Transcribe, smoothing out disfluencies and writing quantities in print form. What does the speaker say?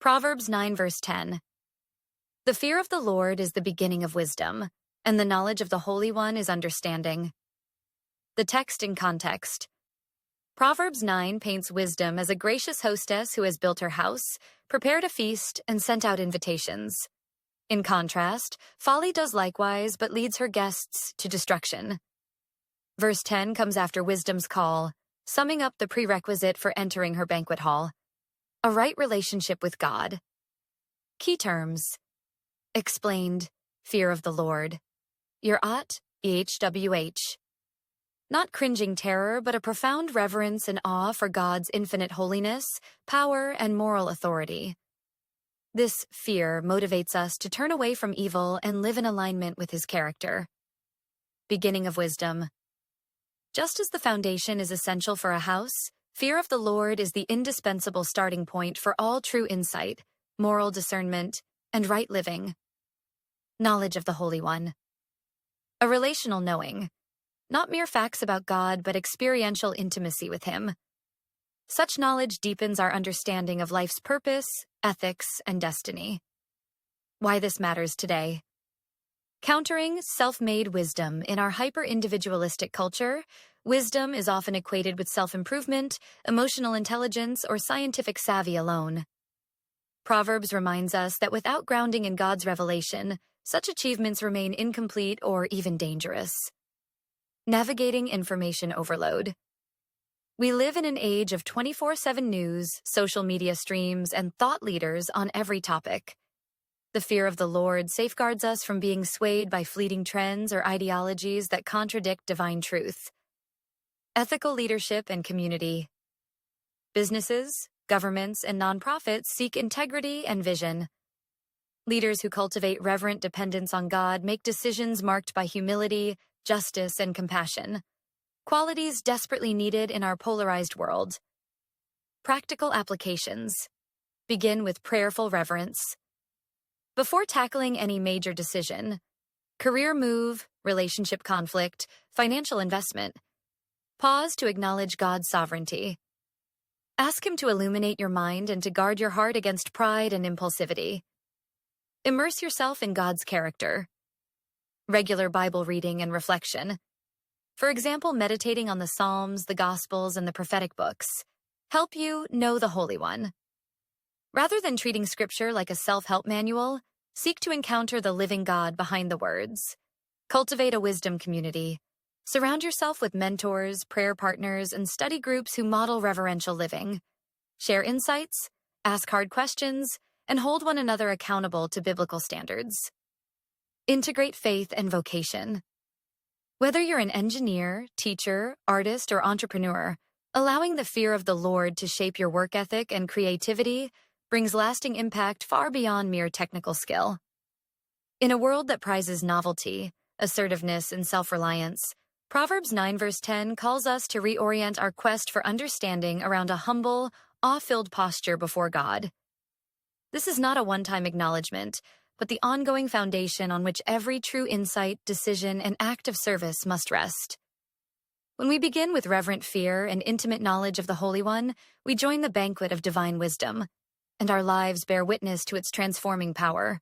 Proverbs 9 verse 10. The fear of the Lord is the beginning of wisdom, and the knowledge of the Holy One is understanding. The text in context. Proverbs 9 paints wisdom as a gracious hostess who has built her house, prepared a feast, and sent out invitations. In contrast, folly does likewise but leads her guests to destruction. Verse 10 comes after wisdom's call, summing up the prerequisite for entering her banquet hall. A right relationship with God. Key terms. Explained, fear of the Lord. Yirat, EHWH. Not cringing terror, but a profound reverence and awe for God's infinite holiness, power, and moral authority. This fear motivates us to turn away from evil and live in alignment with His character. Beginning of wisdom. Just as the foundation is essential for a house, fear of the Lord is the indispensable starting point for all true insight, moral discernment, and right living. Knowledge of the Holy One. A relational knowing. Not mere facts about God, but experiential intimacy with Him. Such knowledge deepens our understanding of life's purpose, ethics, and destiny. Why this matters today. Countering self-made wisdom in our hyper-individualistic culture, wisdom is often equated with self-improvement, emotional intelligence, or scientific savvy alone. Proverbs reminds us that without grounding in God's revelation, such achievements remain incomplete or even dangerous. Navigating information overload. We live in an age of 24/7 news, social media streams, and thought leaders on every topic. The fear of the Lord safeguards us from being swayed by fleeting trends or ideologies that contradict divine truth. Ethical leadership and community. Businesses, governments, and nonprofits seek integrity and vision. Leaders who cultivate reverent dependence on God make decisions marked by humility, justice, and compassion. Qualities desperately needed in our polarized world. Practical applications. Begin with prayerful reverence. Before tackling any major decision, career move, relationship conflict, financial investment, pause to acknowledge God's sovereignty. Ask Him to illuminate your mind and to guard your heart against pride and impulsivity. Immerse yourself in God's character. Regular Bible reading and reflection. For example, meditating on the Psalms, the Gospels, and the prophetic books. Help you know the Holy One. Rather than treating Scripture like a self-help manual, seek to encounter the living God behind the words. Cultivate a wisdom community. Surround yourself with mentors, prayer partners, and study groups who model reverential living. Share insights, ask hard questions, and hold one another accountable to biblical standards. Integrate faith and vocation. Whether you're an engineer, teacher, artist, or entrepreneur, allowing the fear of the Lord to shape your work ethic and creativity brings lasting impact far beyond mere technical skill. In a world that prizes novelty, assertiveness, and self-reliance, Proverbs 9 verse 10 calls us to reorient our quest for understanding around a humble, awe-filled posture before God. This is not a one-time acknowledgement, but the ongoing foundation on which every true insight, decision, and act of service must rest. When we begin with reverent fear and intimate knowledge of the Holy One, we join the banquet of divine wisdom, and our lives bear witness to its transforming power.